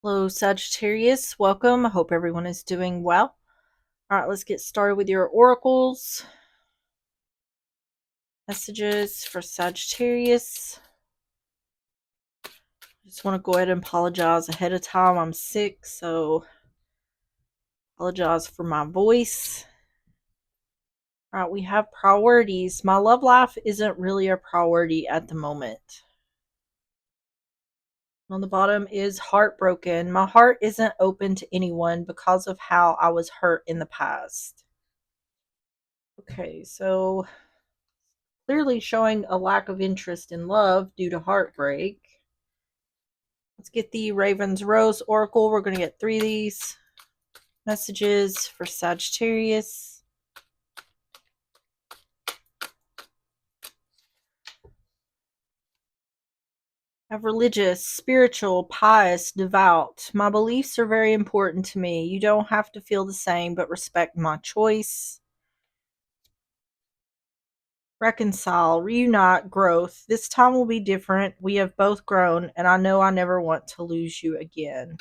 Hello, Sagittarius. Welcome. I hope everyone is doing well. All right, let's get started with your oracles. Messages for Sagittarius. I just want to go ahead and apologize ahead of time. I'm sick, so apologize for my voice. All right, we have priorities. My love life isn't really a priority at the moment. On the bottom is heartbroken. My heart isn't open to anyone because of how I was hurt in the past. Okay, so clearly showing a lack of interest in love due to heartbreak. Let's get the Raven's Rose Oracle. We're going to get 3 of these messages for Sagittarius. I have religious, spiritual, pious, devout. My beliefs are very important to me. You don't have to feel the same, but respect my choice. Reconcile, reunite, growth. This time will be different. We have both grown, and I know I never want to lose you again.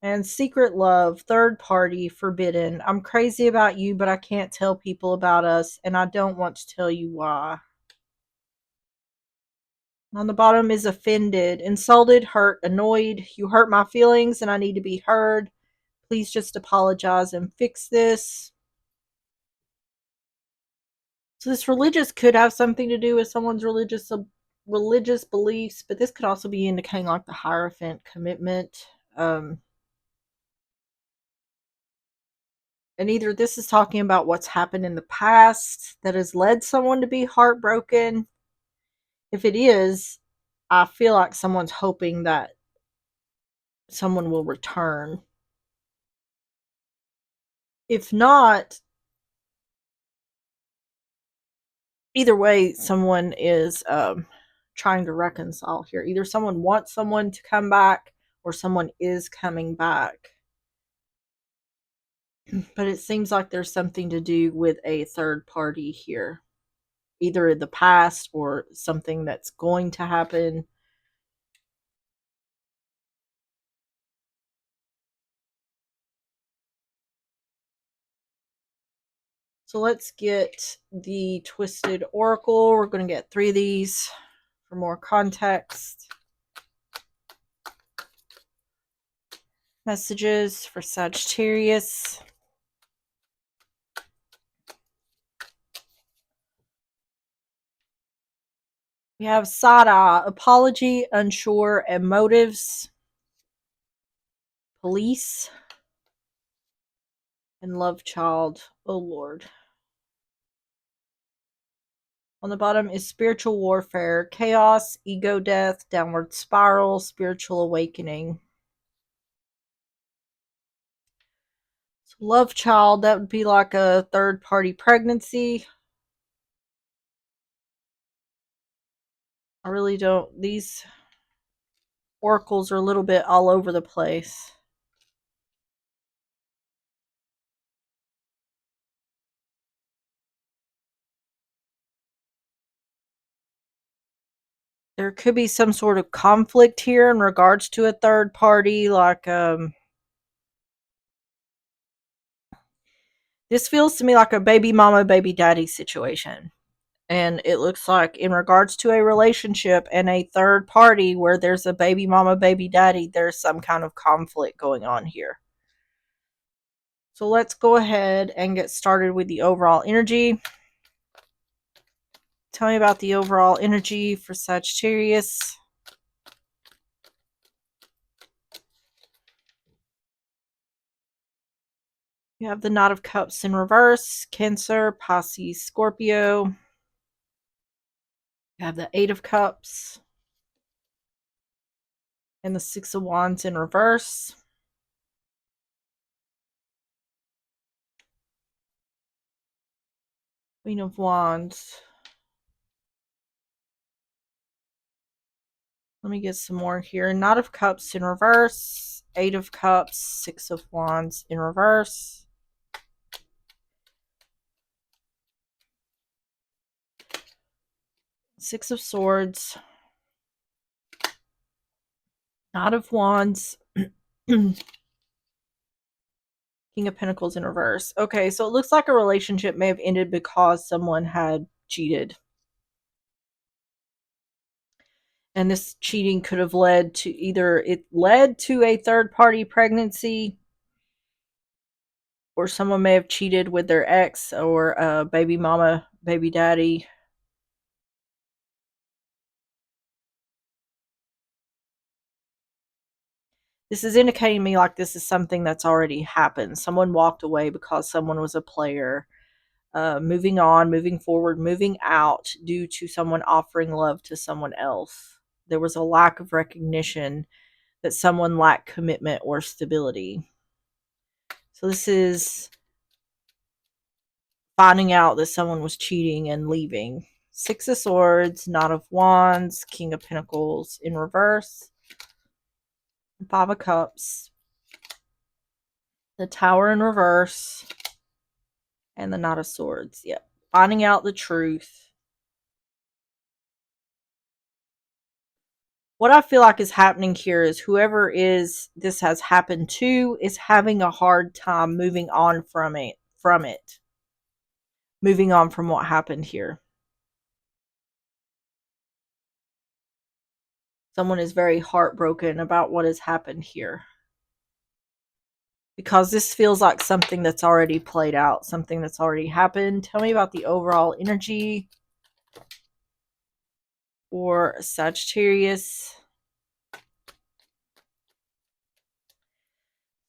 And secret love, third party, forbidden. I'm crazy about you, but I can't tell people about us, and I don't want to tell you why. On the bottom is offended, insulted, hurt, annoyed. You hurt my feelings, and I need to be heard. Please just apologize and fix this. So this religious could have something to do with someone's religious beliefs, but this could also be indicating like the Hierophant commitment. And either this is talking about what's happened in the past that has led someone to be heartbroken. If it is, I feel like someone's hoping that someone will return. If not, either way, someone is trying to reconcile here. Either someone wants someone to come back or someone is coming back. But it seems like there's something to do with a third party here. Either the past or something that's going to happen. So let's get the Twisted Oracle. We're going to get 3 of these for more context. Messages for Sagittarius. We have side-eye, apology, unsure, and motives. Police. And love child. Oh Lord. On the bottom is spiritual warfare, chaos, ego death, downward spiral, spiritual awakening. So love child, that would be like a third party pregnancy. I really don't. These oracles are a little bit all over the place. There could be some sort of conflict here in regards to a third party, like this feels to me like a baby mama baby daddy situation. And it looks like in regards to a relationship and a third party where there's a baby mama baby daddy, there's some kind of conflict going on here. So let's go ahead and get started with the overall energy. Tell me about the overall energy for Sagittarius. You have the Knight of Cups in reverse, Cancer, Pisces, Scorpio. You have the 8 of Cups and the 6 of Wands in reverse. Queen of Wands. Let me get some more here. Knight of Cups in reverse, 8 of Cups, 6 of Wands in reverse. Six of Swords. Knight of Wands. King of Pentacles in reverse. Okay, so it looks like a relationship may have ended because someone had cheated. And this cheating could have led to either it led to a third party pregnancy, or someone may have cheated with their ex or baby mama, baby daddy. This is indicating me like this is something that's already happened. Someone walked away because someone was a player. Moving on, moving forward, moving out due to someone offering love to someone else. There was a lack of recognition that someone lacked commitment or stability. So this is finding out that someone was cheating and leaving. Six of Swords, Knight of Wands, King of Pentacles in reverse, Five of Cups, the Tower in reverse, and the Knight of Swords. Yep. Finding out the truth. What I feel like is happening here is whoever is this has happened to is having a hard time moving on from it. Moving on from what happened here. Someone is very heartbroken about what has happened here. Because this feels like something that's already played out, something that's already happened. Tell me about the overall energy for Sagittarius.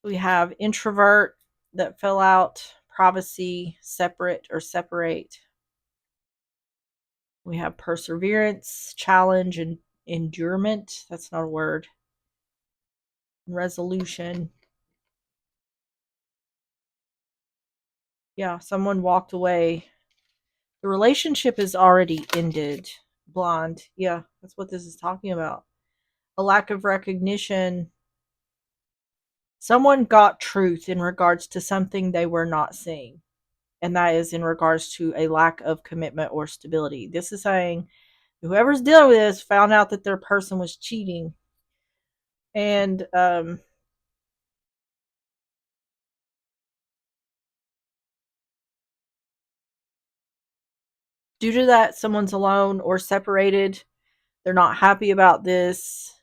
We have introvert that fell out, privacy, separate or separate. We have perseverance, challenge, and endurement. That's not a word. Resolution. Yeah, someone walked away. The relationship is already ended. Blonde. Yeah, that's what this is talking about. A lack of recognition. Someone got truth in regards to something they were not seeing. And that is in regards to a lack of commitment or stability. This is saying whoever's dealing with this found out that their person was cheating. And due to that, someone's alone or separated. They're not happy about this.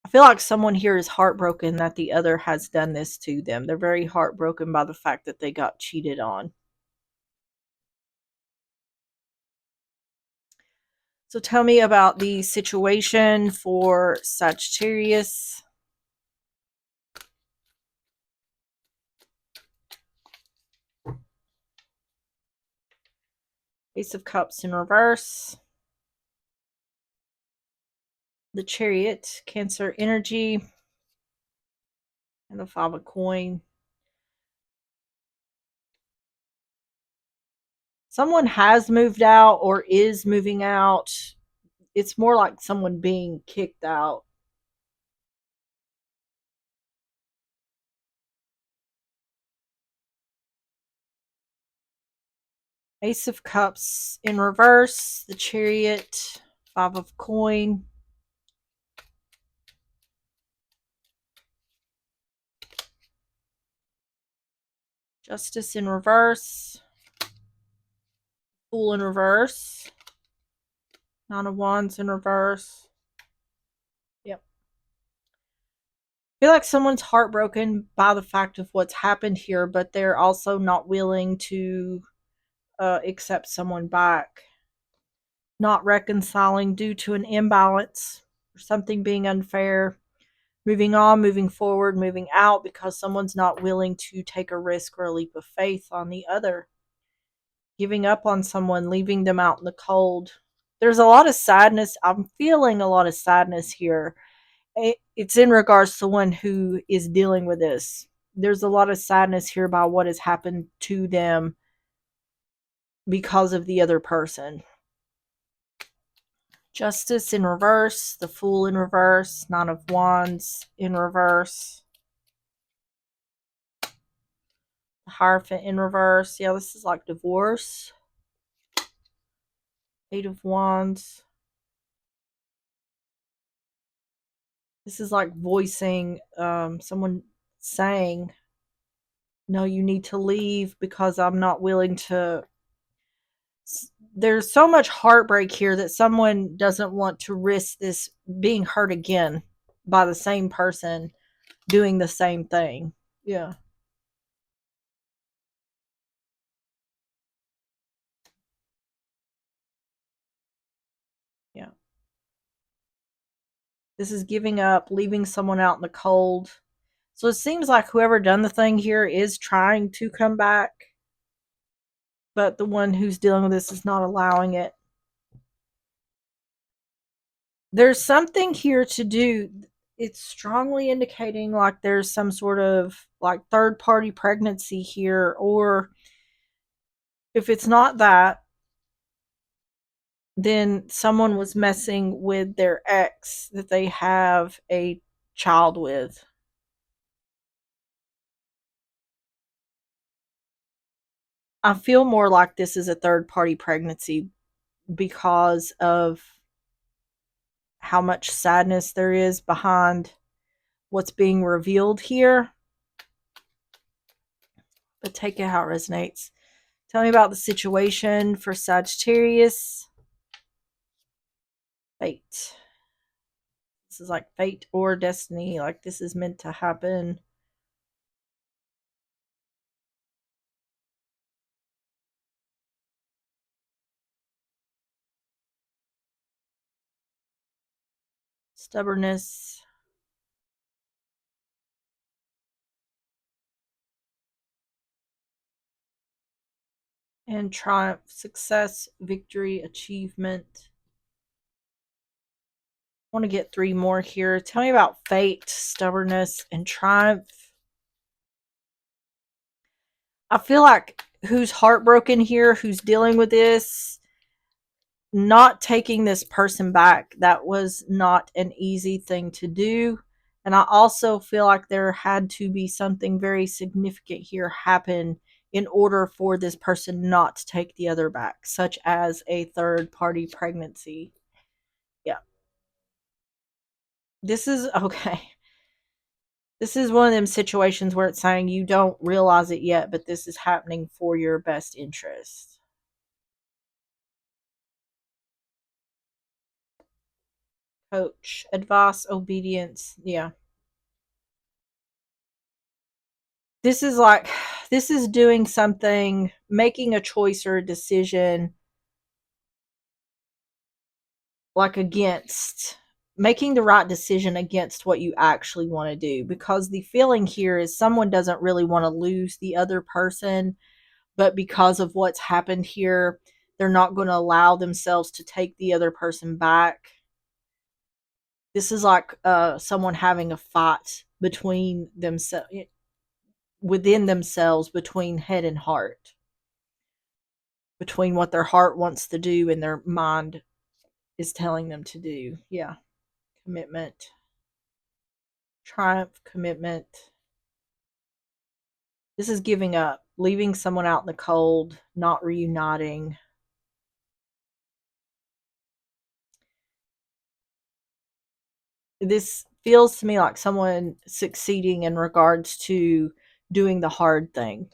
I feel like someone here is heartbroken that the other has done this to them. They're very heartbroken by the fact that they got cheated on. So tell me about the situation for Sagittarius. Ace of Cups in reverse. The Chariot, Cancer energy. And the Five of Coin. Someone has moved out or is moving out. It's more like someone being kicked out. Ace of Cups in reverse. The Chariot. Five of Coin. Justice in reverse. Fool in reverse. Nine of Wands in reverse. Yep. I feel like someone's heartbroken by the fact of what's happened here, but they're also not willing to accept someone back. Not reconciling due to an imbalance or something being unfair. Moving on, moving forward, moving out because someone's not willing to take a risk or a leap of faith on the other. Giving up on someone, leaving them out in the cold. There's a lot of sadness. I'm feeling a lot of sadness here. It's in regards to one who is dealing with this. There's a lot of sadness here about what has happened to them because of the other person. Justice in reverse, the Fool in reverse, Nine of Wands in reverse, the Hierophant in reverse. Yeah, this is like divorce. Eight of Wands. This is like voicing someone saying, no, you need to leave because I'm not willing to. There's so much heartbreak here that someone doesn't want to risk this being hurt again by the same person doing the same thing. Yeah. Yeah. This is giving up, leaving someone out in the cold. So it seems like whoever done the thing here is trying to come back, but the one who's dealing with this is not allowing it. There's something here to do. It's strongly indicating like there's some sort of like third party pregnancy here, or if it's not that, then someone was messing with their ex that they have a child with. I feel more like this is a third party pregnancy because of how much sadness there is behind what's being revealed here. But take it how it resonates. Tell me about the situation for Sagittarius. Fate. This is like fate or destiny. Like this is meant to happen. Stubbornness. And triumph, success, victory, achievement. I want to get three more here. Tell me about fate, stubbornness, and triumph. I feel like who's heartbroken here, who's dealing with this, not taking this person back, that was not an easy thing to do. And I also feel like there had to be something very significant here happen in order for this person not to take the other back, such as a third party pregnancy. Yeah. This is okay. This is one of them situations where it's saying you don't realize it yet, but this is happening for your best interest. Coach, advice, obedience. Yeah. This is like, this is doing something, making a choice or a decision like against, making the right decision against what you actually want to do, because the feeling here is someone doesn't really want to lose the other person, but because of what's happened here, they're not going to allow themselves to take the other person back. This is like someone having a fight between themselves, within themselves, between head and heart, between what their heart wants to do and their mind is telling them to do. Yeah. Commitment, triumph, commitment. This is giving up, leaving someone out in the cold, not reuniting. This feels to me like someone succeeding in regards to doing the hard thing,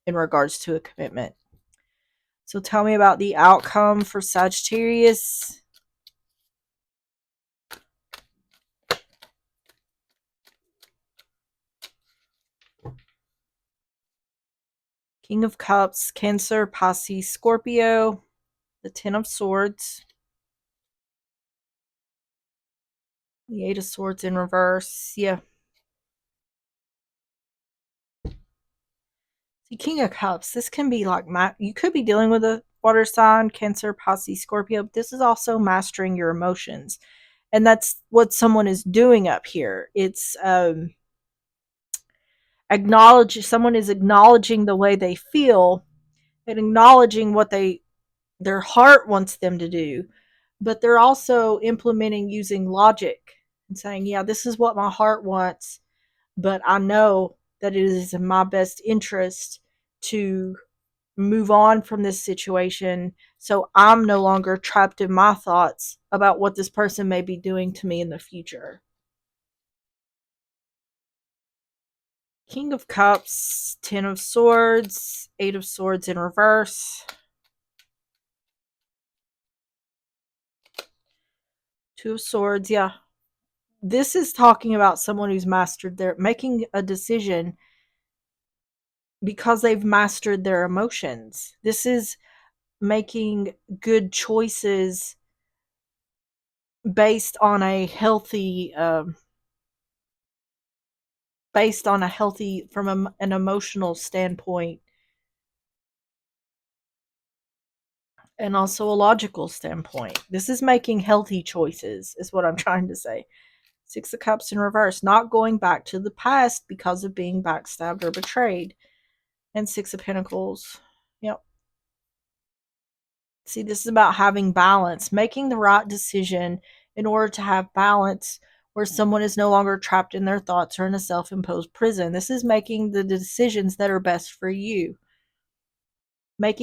in regards to a commitment. So tell me about the outcome for Sagittarius. King of Cups, Cancer, Pisces, Scorpio, the Ten of Swords, the Eight of Swords in reverse. Yeah. See, King of Cups, this can be like, you could be dealing with a water sign, Cancer, Pisces, Scorpio, but this is also mastering your emotions. And that's what someone is doing up here. It's someone is acknowledging the way they feel and acknowledging what their heart wants them to do, but they're also implementing using logic and saying, yeah, this is what my heart wants, but I know that it is in my best interest to move on from this situation, so I'm no longer trapped in my thoughts about what this person may be doing to me in the future. King of Cups, Ten of Swords, Eight of Swords in reverse, Two of Swords. Yeah, this is talking about someone who's mastered their making a decision because they've mastered their emotions. This is making good choices based on a healthy from an emotional standpoint, and also a logical standpoint. This is making healthy choices, is what I'm trying to say. Six of Cups in reverse, not going back to the past because of being backstabbed or betrayed. And Six of Pentacles. Yep. See, this is about having balance, making the right decision in order to have balance where someone is no longer trapped in their thoughts or in a self-imposed prison. This is making the decisions that are best for you. I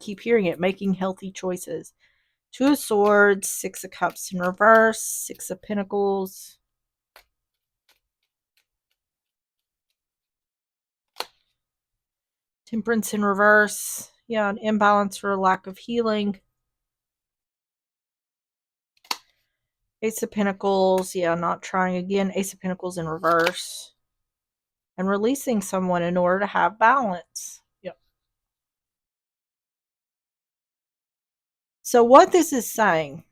keep hearing it, making healthy choices. Two of Swords, Six of Cups in reverse, Six of Pentacles. Temperance in reverse. Yeah, an imbalance or a lack of healing. Ace of Pentacles. Yeah, not trying again. Ace of Pentacles in reverse. And releasing someone in order to have balance. Yep. So what this is saying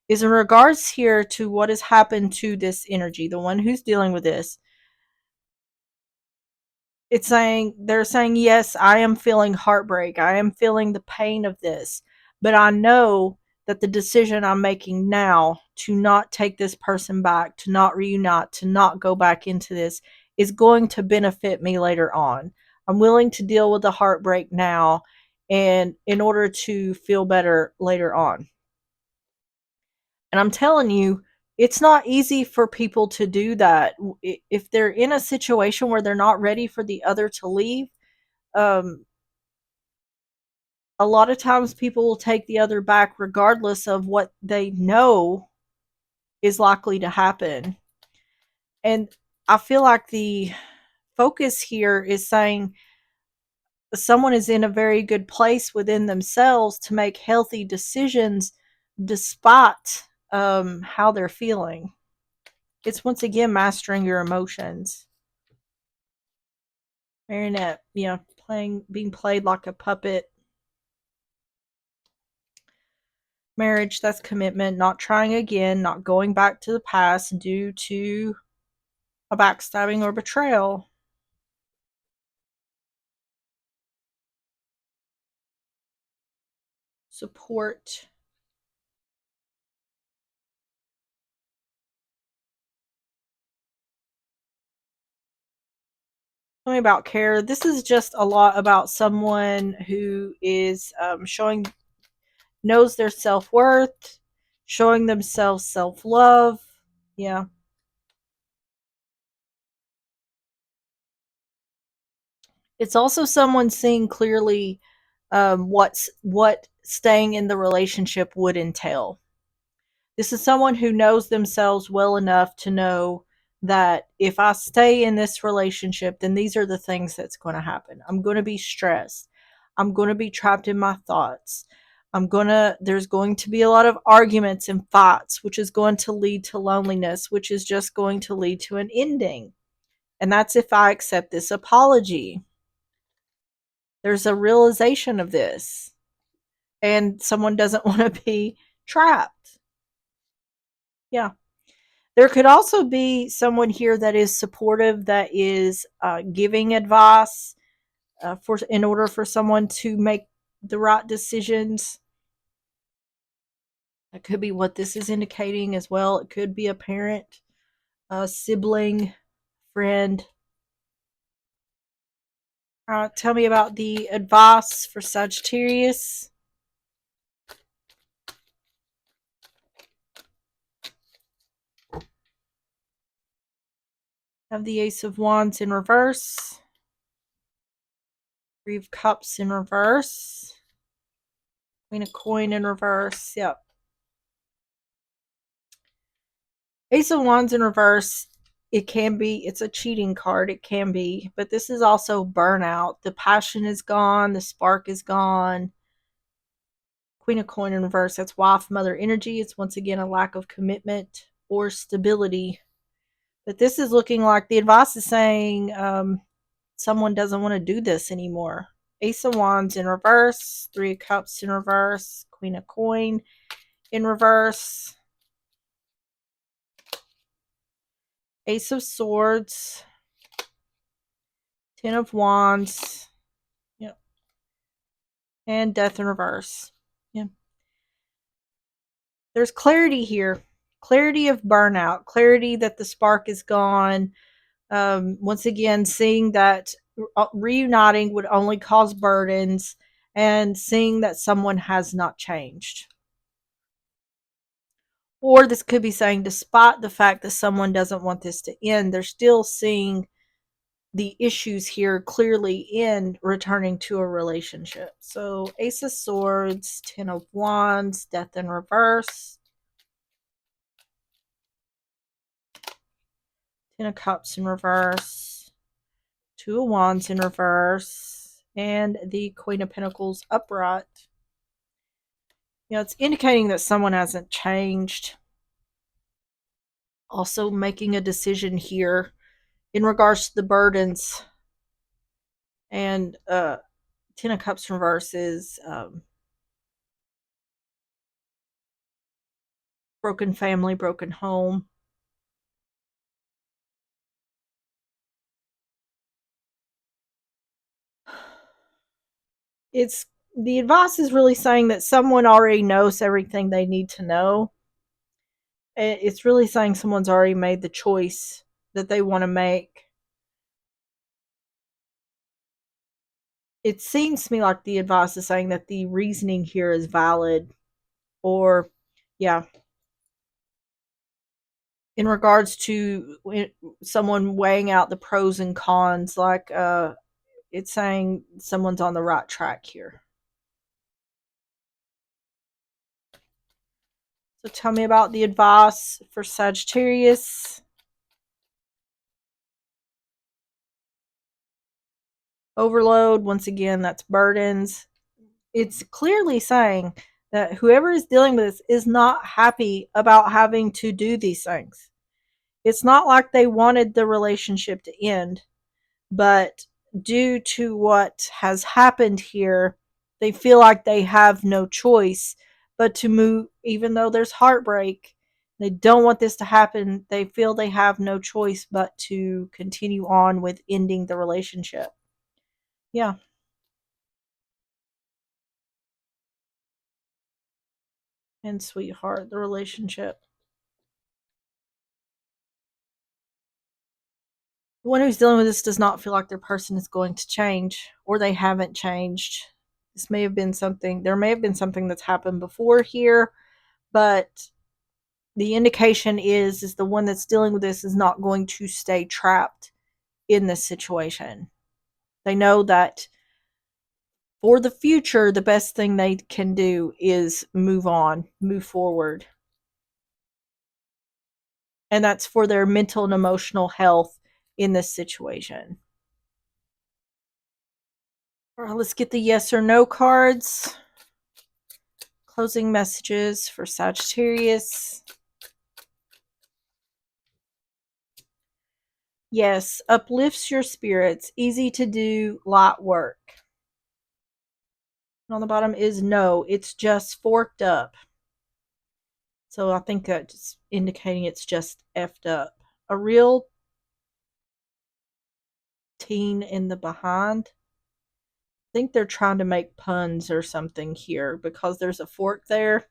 is in regards here to what has happened to this energy, the one who's dealing with this, they're saying, yes, I am feeling heartbreak. I am feeling the pain of this. But I know that the decision I'm making now to not take this person back, to not reunite, to not go back into this is going to benefit me later on. I'm willing to deal with the heartbreak now and in order to feel better later on. And I'm telling you, it's not easy for people to do that. If they're in a situation where they're not ready for the other to leave, um, a lot of times people will take the other back regardless of what they know is likely to happen. And I feel like the focus here is saying someone is in a very good place within themselves to make healthy decisions despite how they're feeling. It's once again mastering your emotions. Marionette, being played like a puppet. Marriage, that's commitment, not trying again, not going back to the past due to a backstabbing or betrayal. Support. Tell me about care. This is just a lot about someone who is knows their self-worth, showing themselves self-love. Yeah. It's also someone seeing clearly what staying in the relationship would entail. This is someone who knows themselves well enough to know that if I stay in this relationship, then these are the things that's going to happen. I'm going to be stressed. I'm going to be trapped in my thoughts. There's going to be a lot of arguments and fights, which is going to lead to loneliness, which is just going to lead to an ending. And that's if I accept this apology. There's a realization of this. And someone doesn't want to be trapped. Yeah. There could also be someone here that is supportive, that is giving advice in order for someone to make the right decisions. That could be what this is indicating as well. It could be a parent, a sibling, friend. Tell me about the advice for Sagittarius. Have the Ace of Wands in reverse. Three of Cups in reverse. Queen of Coin in reverse. Yep. Ace of Wands in reverse It can be, it's a cheating card, it can be, but this is also burnout. The passion is gone, the spark is gone. Queen of Coin in reverse, that's wife, mother energy. It's once again a lack of commitment or stability. But this is looking like the advice is saying someone doesn't want to do this anymore. Ace of Wands in reverse, Three of Cups in reverse, Queen of Coin in reverse, Ace of Swords, Ten of Wands, yep, and Death in reverse. Yeah. There's clarity here. Clarity of burnout, clarity that the spark is gone. Once again, seeing that reuniting would only cause burdens, and seeing that someone has not changed. Or this could be saying, despite the fact that someone doesn't want this to end, they're still seeing the issues here clearly in returning to a relationship. So, Ace of Swords, Ten of Wands, Death in reverse, Ten of Cups in reverse, Two of Wands in reverse, and the Queen of Pentacles upright. You know, it's indicating that someone hasn't changed. Also making a decision here in regards to the burdens. And Ten of Cups reverse is broken family, broken home. It's the advice is really saying that someone already knows everything they need to know. It's really saying someone's already made the choice that they want to make. It seems to me like the advice is saying that the reasoning here is valid, or yeah, in regards to someone weighing out the pros and cons, like it's saying someone's on the right track here. So tell me about the advice for Sagittarius. Overload, once again, that's burdens. It's clearly saying that whoever is dealing with this is not happy about having to do these things. It's not like they wanted the relationship to end, but due to what has happened here, they feel like they have no choice but to move, even though there's heartbreak. They don't want this to happen. They feel they have no choice but to continue on with ending the relationship. Yeah. And sweetheart, the relationship. The one who's dealing with this does not feel like their person is going to change, or they haven't changed. This may have been something, there may have been something that's happened before here, but the indication is the one that's dealing with this is not going to stay trapped in this situation. They know that for the future, the best thing they can do is move on, move forward. And that's for their mental and emotional health in this situation. All right, let's get the yes or no cards. Closing messages for Sagittarius. Yes, uplifts your spirits. Easy to do, light work. And on the bottom is no, it's just forked up. So I think that's indicating it's just effed up. A real teen in the behind. I think they're trying to make puns or something here because there's a fork there.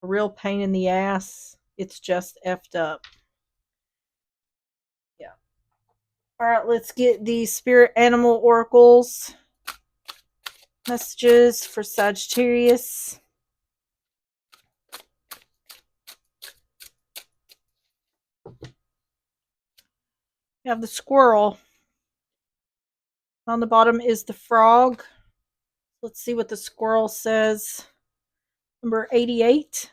A real pain in the ass. It's just effed up. Yeah. All right, let's get the spirit animal oracles messages for Sagittarius. You have the squirrel. On the bottom is the frog. Let's see what the squirrel says. Number 88.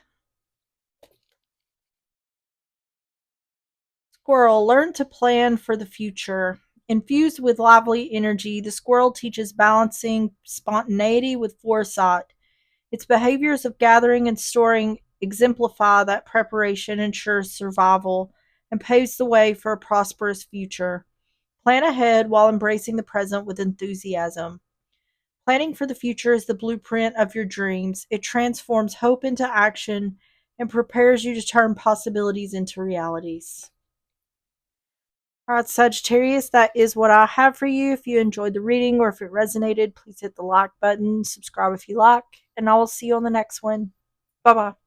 Squirrel, learn to plan for the future. Infused with lively energy, the squirrel teaches balancing spontaneity with foresight. Its behaviors of gathering and storing exemplify that preparation ensures survival and paves the way for a prosperous future. Plan ahead while embracing the present with enthusiasm. Planning for the future is the blueprint of your dreams. It transforms hope into action and prepares you to turn possibilities into realities. All right, Sagittarius, that is what I have for you. If you enjoyed the reading or if it resonated, please hit the like button, subscribe if you like, and I will see you on the next one. Bye bye.